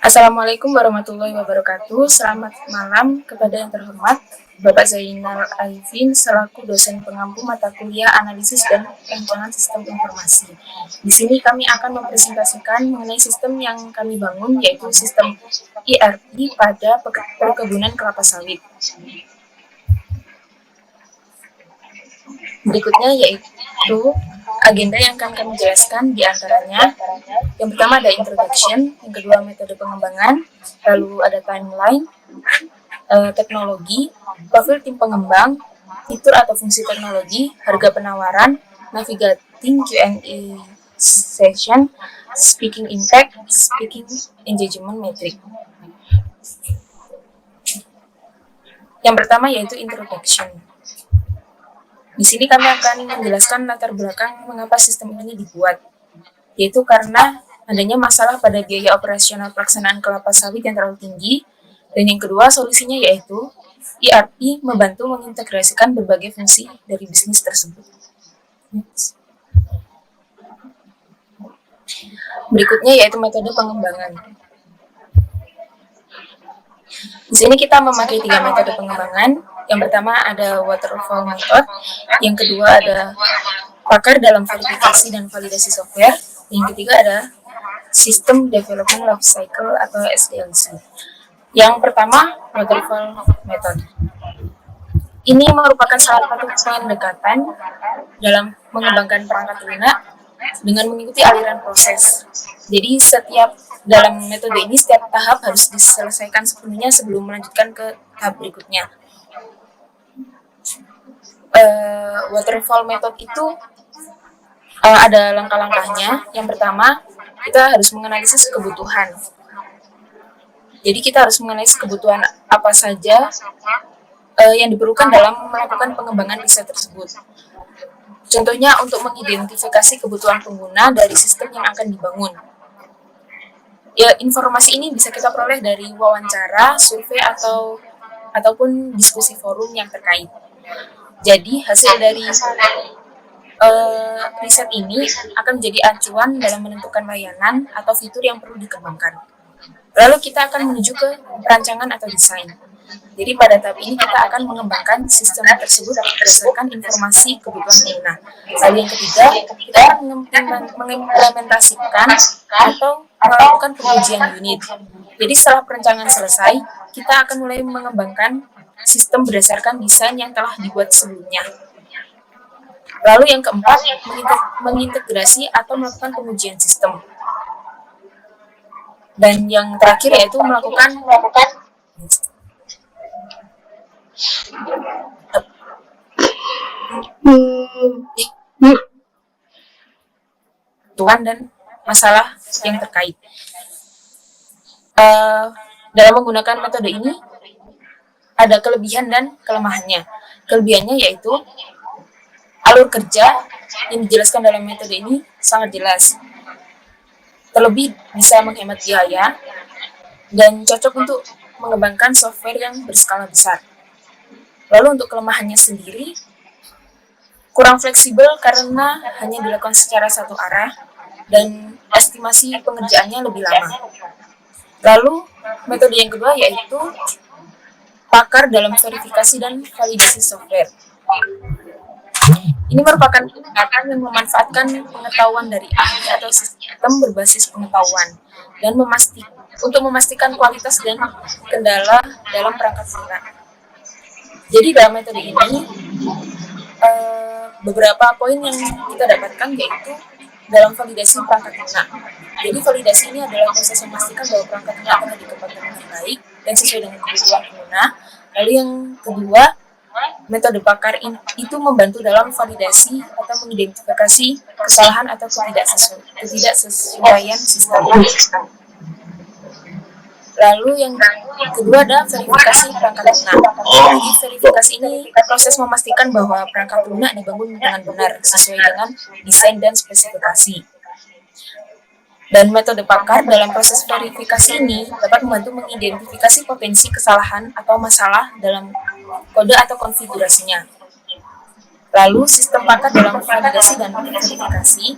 Assalamualaikum warahmatullahi wabarakatuh. Selamat malam kepada yang terhormat Bapak Zainal Arifin selaku dosen pengampu mata kuliah analisis dan perencanaan sistem informasi. Di sini kami akan mempresentasikan mengenai sistem yang kami bangun, yaitu sistem ERP pada perkebunan kelapa sawit. Berikutnya yaitu agenda yang akan kami jelaskan, diantaranya yang pertama ada introduction, yang kedua metode pengembangan, lalu ada timeline, teknologi, profil tim pengembang, fitur atau fungsi teknologi, harga penawaran, navigating Q&A session, speaking impact, speaking engagement metric. Yang pertama yaitu introduction. Di sini kami akan menjelaskan latar belakang mengapa sistem ini dibuat, yaitu karena adanya masalah pada biaya operasional pelaksanaan kelapa sawit yang terlalu tinggi, dan yang kedua solusinya yaitu ERP membantu mengintegrasikan berbagai fungsi dari bisnis tersebut. Berikutnya yaitu metode pengembangan. Di sini kita memakai 3 metode pengembangan. Yang pertama ada waterfall method, yang kedua ada pakar dalam verifikasi dan validasi software, yang ketiga ada System Development Life Cycle atau SDLC. Yang pertama, waterfall method. Ini merupakan salah satu pendekatan dalam mengembangkan perangkat lunak dengan mengikuti aliran proses. Jadi dalam metode ini setiap tahap harus diselesaikan sepenuhnya sebelum melanjutkan ke tahap berikutnya. Waterfall method itu ada langkah-langkahnya. Yang pertama, kita harus menganalisis kebutuhan. Jadi kita harus menganalisis kebutuhan apa saja yang diperlukan dalam melakukan pengembangan riset tersebut. Contohnya untuk mengidentifikasi kebutuhan pengguna dari sistem yang akan dibangun. Ya, informasi ini bisa kita peroleh dari wawancara, survei ataupun diskusi forum yang terkait. Jadi hasil dari riset ini akan menjadi acuan dalam menentukan layanan atau fitur yang perlu dikembangkan. Lalu kita akan menuju ke perancangan atau desain. Jadi pada tahap ini kita akan mengembangkan sistem tersebut berdasarkan informasi kebutuhan pengguna. Lalu yang ketiga, kita akan mengimplementasikan atau melakukan pengujian unit. Jadi setelah perencanaan selesai, kita akan mulai mengembangkan sistem berdasarkan desain yang telah dibuat sebelumnya. Lalu yang keempat, mengintegrasi atau melakukan pengujian sistem. Dan yang terakhir yaitu melakukan kebutuhan dan masalah yang terkait. Dalam menggunakan metode ini ada kelebihan dan kelemahannya. Kelebihannya yaitu alur kerja yang dijelaskan dalam metode ini sangat jelas. Terlebih bisa menghemat biaya dan cocok untuk mengembangkan software yang berskala besar. Lalu untuk kelemahannya sendiri, kurang fleksibel karena hanya dilakukan secara satu arah dan estimasi pengerjaannya lebih lama. Lalu metode yang kedua yaitu pakar dalam verifikasi dan validasi software. Ini merupakan pendekatan yang memanfaatkan pengetahuan dari ahli atau sistem berbasis pengetahuan dan untuk memastikan kualitas dan kendala dalam perangkat lunak. Jadi dalam metode ini beberapa poin yang kita dapatkan yaitu dalam validasi perangkat lunak. Jadi validasi ini adalah proses memastikan bahwa perangkat lunak telah dikembangkan dengan baik dan sesuai dengan kebutuhan pengguna. Lalu yang kedua, metode pakar itu membantu dalam validasi atau mengidentifikasi kesalahan atau ketidaksesuaian sistem. Lalu yang kedua ada verifikasi perangkat lunak. Jadi verifikasi ini proses memastikan bahwa perangkat lunak dibangun dengan benar sesuai dengan desain dan spesifikasi. Dan metode pakar dalam proses verifikasi ini dapat membantu mengidentifikasi potensi kesalahan atau masalah dalam kode atau konfigurasinya. Lalu sistem pakar dalam validasi dan verifikasi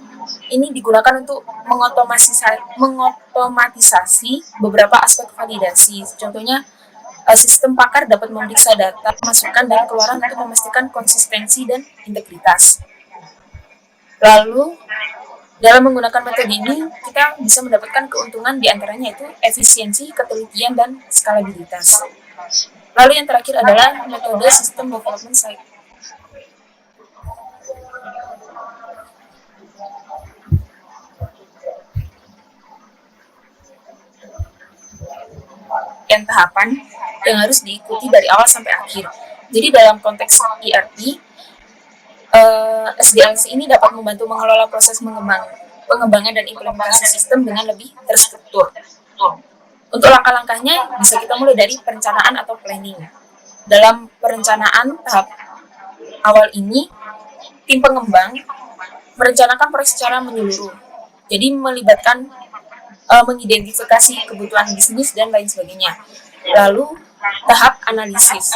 ini digunakan untuk mengotomatisasi beberapa aspek validasi. Contohnya, sistem pakar dapat memeriksa data, masukan, dan keluaran untuk memastikan konsistensi dan integritas. Lalu, dalam menggunakan metode ini, kita bisa mendapatkan keuntungan diantaranya itu efisiensi, ketelitian, dan skalabilitas. Lalu yang terakhir adalah metode System Development Cycle. Dan tahapan yang harus diikuti dari awal sampai akhir. Jadi dalam konteks ERP, SDLC ini dapat membantu mengelola proses pengembangan dan implementasi sistem dengan lebih terstruktur. Untuk langkah-langkahnya bisa kita mulai dari perencanaan atau planning. Dalam perencanaan tahap awal ini, tim pengembang merencanakan proyek secara menyeluruh. Jadi melibatkan mengidentifikasi kebutuhan bisnis dan lain sebagainya. Lalu tahap analisis.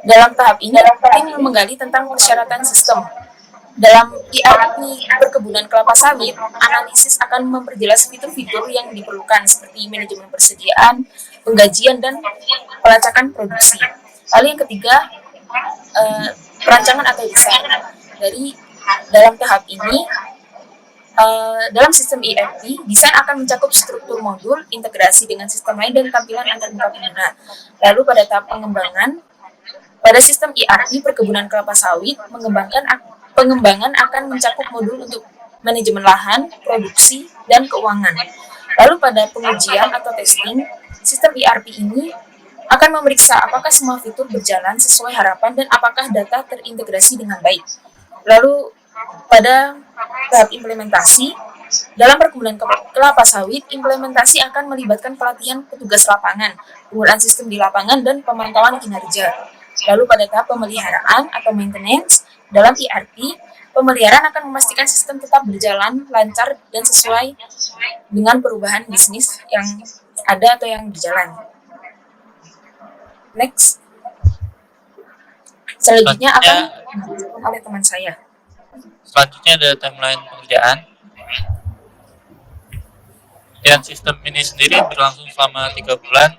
Dalam tahap ini, tim menggali tentang persyaratan sistem. Dalam ERP perkebunan kelapa sawit, analisis akan memperjelas fitur-fitur yang diperlukan seperti manajemen persediaan, penggajian, dan pelacakan produksi. Lalu yang ketiga, perancangan atau desain. Dalam tahap ini, dalam sistem ERP, desain akan mencakup struktur modul, integrasi dengan sistem lain, dan tampilan antar muka pengguna. Lalu pada tahap pengembangan, pada sistem ERP perkebunan kelapa sawit, pengembangan akan mencakup modul untuk manajemen lahan, produksi, dan keuangan. Lalu pada pengujian atau testing, sistem ERP ini akan memeriksa apakah semua fitur berjalan sesuai harapan dan apakah data terintegrasi dengan baik. Lalu pada tahap implementasi, dalam perkebunan kelapa sawit, implementasi akan melibatkan pelatihan petugas lapangan, penggunaan sistem di lapangan, dan pemantauan kinerja. Lalu pada tahap pemeliharaan atau maintenance, dalam ERP, pemeliharaan akan memastikan sistem tetap berjalan lancar dan sesuai dengan perubahan bisnis yang ada atau yang berjalan. Next. Selanjutnya akan dijelaskan oleh teman saya. Selanjutnya ada timeline pengerjaan. Dan sistem ini sendiri berlangsung selama 3 bulan.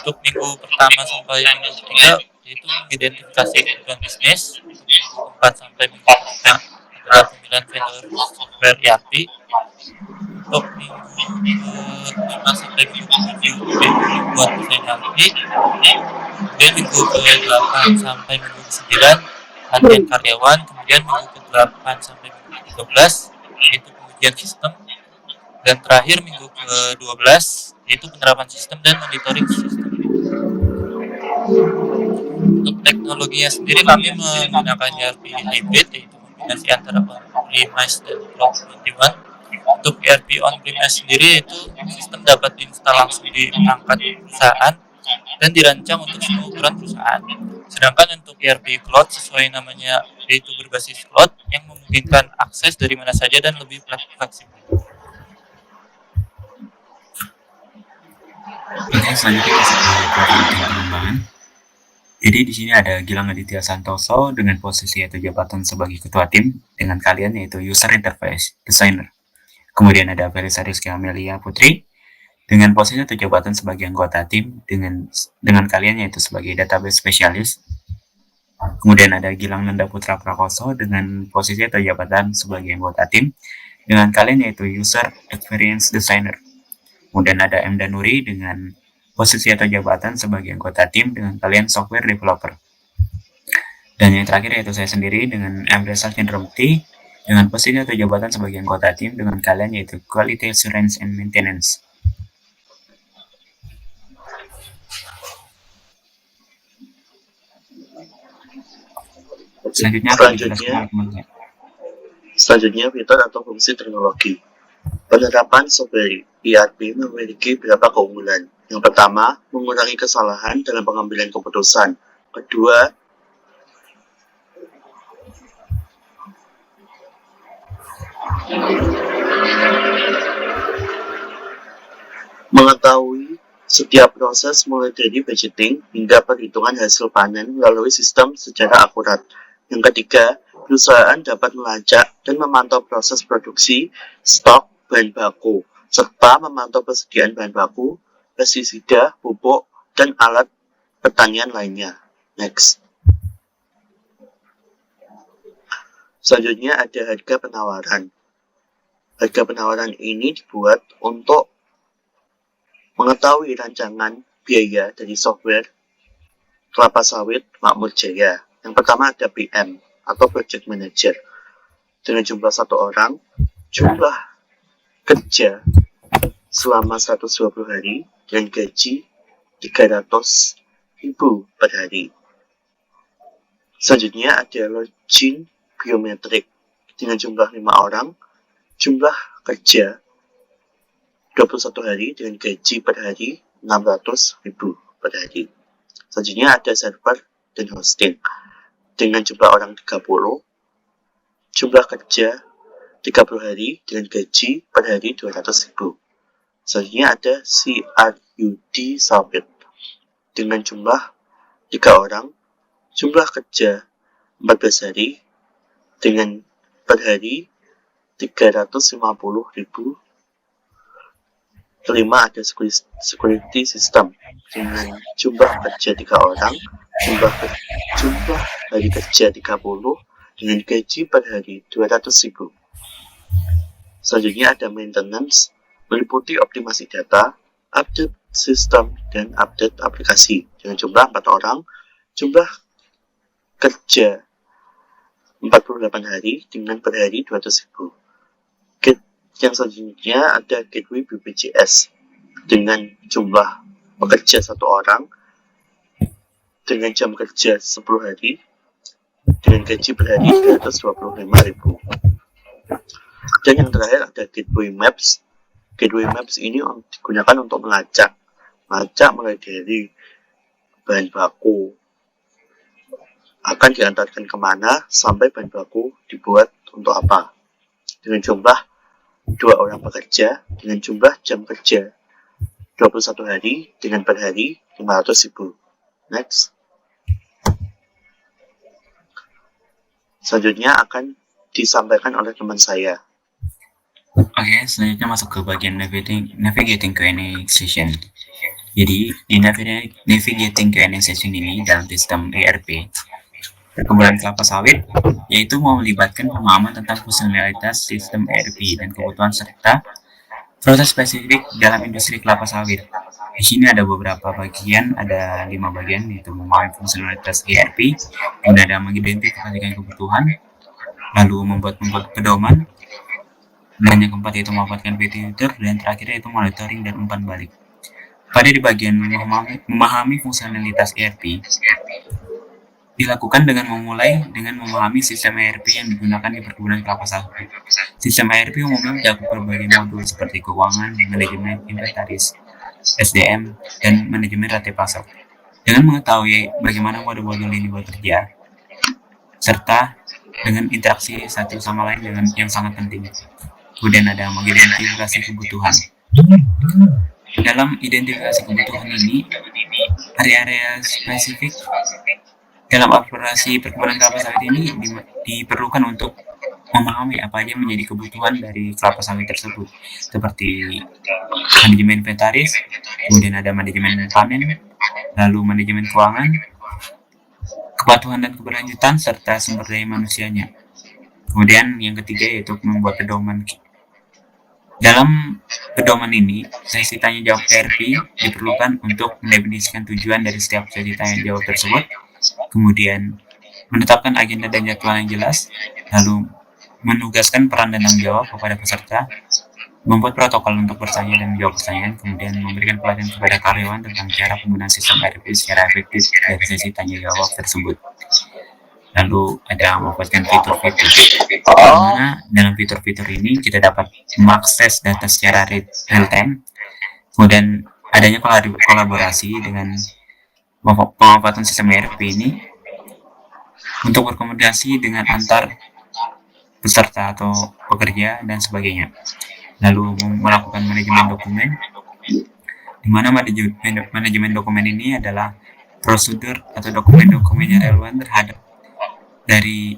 Untuk minggu pertama sampai minggu ketiga, yaitu mengidentifikasi kebutuhan bisnis. Minggu 4 sampai minggu 5 adalah pemilihan vendor software ERP. Untuk minggu 5 sampai minggu 7 yaitu membuat desain ERP. Kemudian minggu ke-8 sampai minggu ke-9 latihan karyawan. Kemudian minggu ke-8 sampai minggu ke-13 yaitu pengujian sistem. Dan terakhir minggu ke-12 yaitu penerapan sistem dan monitoring sistem. Untuk teknologinya sendiri kami menggunakan ERP hybrid, yaitu kombinasi antara on-premise dan cloud-21. Untuk ERP on-premise sendiri itu sistem dapat diinstal langsung di perangkat perusahaan dan dirancang untuk semua ukuran perusahaan. Sedangkan untuk ERP cloud sesuai namanya yaitu berbasis cloud yang memungkinkan akses dari mana saja dan lebih fleksibel. Oke, selanjutnya kita ke pengembangan. Jadi di sini ada Gilang Aditya Santoso dengan posisi atau jabatan sebagai ketua tim dengan kalian yaitu User Interface Designer. Kemudian ada Felisa Rizky Amelia Putri dengan posisi atau jabatan sebagai anggota tim dengan kalian yaitu sebagai Database Specialist. Kemudian ada Gilang Nanda Putra Prakoso dengan posisi atau jabatan sebagai anggota tim dengan kalian yaitu User Experience Designer. Kemudian ada M. Danuri dengan posisi atau jabatan sebagai anggota tim dengan kalian software developer. Dan yang terakhir yaitu saya sendiri dengan M. Reza Cendramukti dengan posisi atau jabatan sebagai anggota tim dengan kalian yaitu Quality Assurance and Maintenance. Selanjutnya fitur atau fungsi teknologi. Penerapan software ERP memiliki beberapa keunggulan. Yang pertama, mengurangi kesalahan dalam pengambilan keputusan. Kedua, mengetahui setiap proses mulai dari budgeting hingga perhitungan hasil panen melalui sistem secara akurat. Yang ketiga, Perusahaan dapat melacak dan memantau proses produksi, stok, bahan baku, serta memantau persediaan bahan baku, pestisida, pupuk, dan alat pertanian lainnya. Next. Selanjutnya ada harga penawaran. Harga penawaran ini dibuat untuk mengetahui rancangan biaya dari software kelapa sawit Makmur Jaya. Yang pertama ada PM atau Project Manager dengan jumlah 1 orang, jumlah kerja selama 120 hari dan gaji 300.000 per hari. Selanjutnya ada Login Biometrik dengan jumlah 5 orang, jumlah kerja 21 hari dengan gaji per hari 600.000 per hari. Selanjutnya ada server dan hosting dengan jumlah orang 30, jumlah kerja 30 hari dengan gaji per hari 200.000. Selanjutnya ada CRUD Sawit dengan jumlah 3 orang, jumlah kerja 14 hari dengan per hari 350.000. Kelima ada security system dengan jumlah kerja 3 orang, jumlah hari kerja 30 dengan gaji per hari 200.000. Selanjutnya ada maintenance meliputi optimasi data, update sistem, dan update aplikasi dengan jumlah 4 orang, jumlah kerja 48 hari dengan per hari 200.000. Yang selanjutnya ada gateway BPJS dengan jumlah pekerja 1 orang dengan jam kerja 10 hari dengan gaji per hari 225.000. Dan yang terakhir ada Gateway Maps. Gateway Maps ini digunakan untuk melacak mulai dari bahan baku akan diantarkan kemana sampai bahan baku dibuat untuk apa, dengan jumlah 2 orang pekerja dengan jumlah jam kerja 21 hari dengan per hari 500.000. Next. Selanjutnya akan disampaikan oleh teman saya. Oke, selanjutnya masuk ke bagian navigating Q&A session. Jadi, di navigating Q&A session ini dalam sistem ERP perkebunan kelapa sawit, yaitu mau melibatkan pemahaman tentang fungsionalitas sistem ERP dan kebutuhan serta proses spesifik dalam industri kelapa sawit. Di sini ada beberapa bagian, ada 5 bagian, yaitu memahami fungsionalitas ERP, kemudian ada mengidentifikasikan kebutuhan, lalu membuat pedoman, dan yang keempat yaitu memanfaatkan fitur, dan terakhir yaitu monitoring dan umpan balik. Pada di bagian memahami fungsionalitas ERP, dilakukan dengan memahami sistem ERP yang digunakan di perkebunan kelapa sawit. Sistem ERP umumnya mencakup berbagai modul seperti keuangan, manajemen, inventaris, SDM, dan manajemen rantai pasok. Dengan mengetahui bagaimana modul-modul ini bekerja, serta dengan interaksi satu sama lain dengan yang sangat penting. Kemudian ada mengidentifikasi kebutuhan. Dalam identifikasi kebutuhan ini, area-area spesifik dalam operasi perkebunan kelapa sawit ini diperlukan untuk memahami apa aja menjadi kebutuhan dari kelapa sawit tersebut, seperti manajemen inventaris, kemudian ada manajemen panen, lalu manajemen keuangan, kepatuhan dan keberlanjutan, serta sumber daya manusianya. Kemudian yang ketiga yaitu membuat pedoman. Dalam pedoman ini, sesi tanya jawab ERP diperlukan untuk mendefinisikan tujuan dari setiap sesi tanya jawab tersebut, kemudian menetapkan agenda dan jadwal yang jelas, lalu menugaskan peran dan tanggung jawab kepada peserta, membuat protokol untuk bertanya dan menjawab pertanyaan, kemudian memberikan pelatihan kepada karyawan tentang cara penggunaan sistem ERP secara efektif dari sesi tanya jawab tersebut. Lalu ada membuatkan fitur-fitur, dimana dalam fitur-fitur ini kita dapat mengakses data secara real time, kemudian adanya kolaborasi dengan pemanfaatan sistem ERP ini untuk berkomunikasi dengan antar peserta atau pekerja dan sebagainya. Lalu melakukan manajemen dokumen, di mana manajemen dokumen ini adalah prosedur atau dokumen-dokumen yang relevan terhadap dari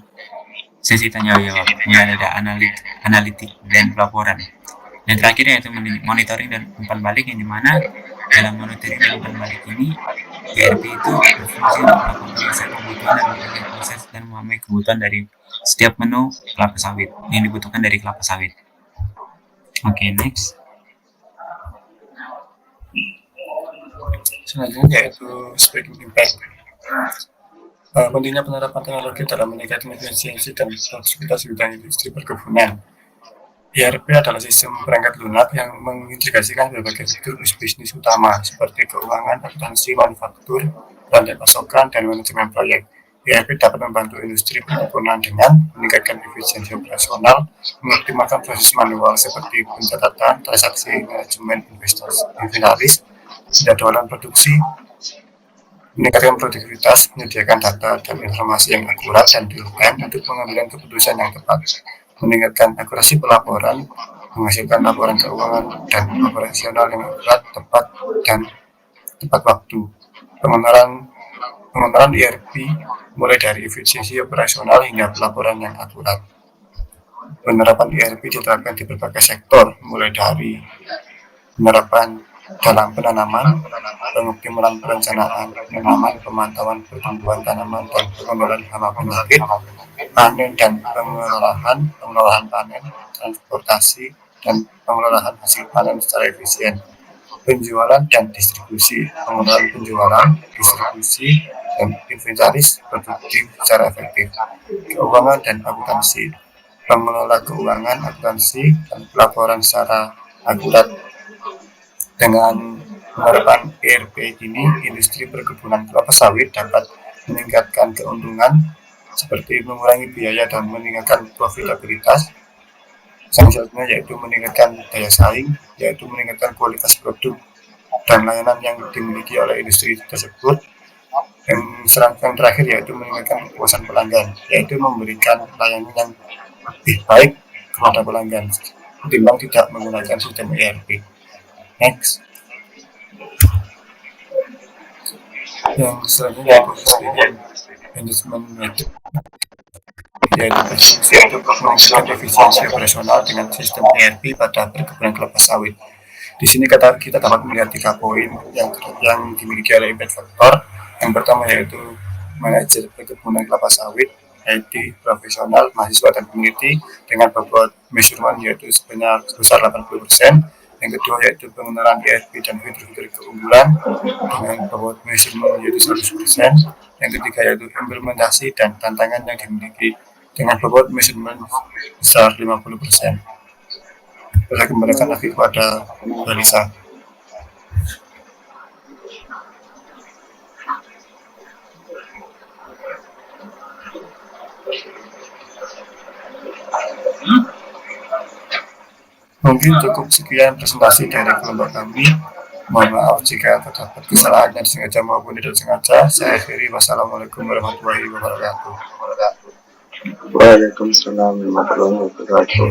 sesi tanya jawab, kemudian ada analitik dan pelaporan. Dan terakhir yaitu monitoring dan umpan balik, yang dimana dalam monitoring dan umpan balik ini ERP itu berfungsi untuk melakukan riset kebutuhan dan berbagai proses dan memahami kebutuhan dari setiap menu kelapa sawit yang dibutuhkan dari kelapa sawit. Oke, next. Selanjutnya yaitu spreading impact. Pentingnya penerapan teknologi dalam meningkatkan efisiensi dan produktivitas bidang industri perkebunan. ERP adalah sistem perangkat lunak yang mengintegrasikan berbagai fitur bisnis utama seperti keuangan, akuntansi, manufaktur, rantai pasokan, dan manajemen proyek. ERP dapat membantu industri perkebunan dengan meningkatkan efisiensi operasional, mengoptimalkan proses manual seperti pencatatan, transaksi, manajemen inventaris, penjadwalan produksi, meningkatkan produktivitas, menyediakan data dan informasi yang akurat dan real-time untuk pengambilan keputusan yang tepat, meningkatkan akurasi pelaporan, menghasilkan laporan keuangan dan operasional yang akurat, tepat, dan tepat waktu. Pengenalan ERP mulai dari efisiensi operasional hingga pelaporan yang akurat. Penerapan ERP diterapkan di berbagai sektor, mulai dari penerapan dalam penanaman, pengoptimalan perencanaan penanaman, pemantauan pertumbuhan tanaman dan pengendalian hama penyakit, panen dan pengelolaan panen, transportasi dan pengelolaan hasil panen secara efisien, penjualan dan distribusi, pengelolaan penjualan, distribusi, dan inventaris produktif secara efektif, keuangan dan akuntansi, pengelola keuangan, akuntansi, dan pelaporan secara akurat. Dengan penerapan ERP ini, industri perkebunan kelapa sawit dapat meningkatkan keuntungan seperti mengurangi biaya dan meningkatkan profitabilitas. Selanjutnya yaitu meningkatkan daya saing, yaitu meningkatkan kualitas produk dan layanan yang dimiliki oleh industri tersebut. Yang terakhir yaitu meningkatkan kepuasan pelanggan, yaitu memberikan layanan yang lebih baik kepada pelanggan ketimbang tidak menggunakan sistem ERP. Next. Yang selanjutnya yaitu management method, yaitu berfungsi untuk meningkatkan efisiensi operasional dengan sistem ERP pada perkebunan kelapa sawit. Di sini kita dapat melihat 3 poin yang dimiliki oleh impact factor. Yang pertama yaitu manajer perkebunan kelapa sawit, IT, profesional, mahasiswa, dan peneliti dengan bobot measurement yaitu sebesar 80%. Yang kedua yaitu pengenalan ERP dan fitur-fitur keunggulan dengan bobot measurement yaitu 100%. Yang ketiga yaitu implementasi dan tantangan yang dimiliki dengan bobot measurement besar 50%. Saya kembalikan lagi kepada Balisa. Mungkin cukup sekian presentasi dari kelompok kami. Mohon maaf jika terdapat kesalahan yang disengaja maupun tidak sengaja. Saya akhiri. Wassalamualaikum warahmatullahi wabarakatuh. Waalaikumsalam warahmatullahi wabarakatuh.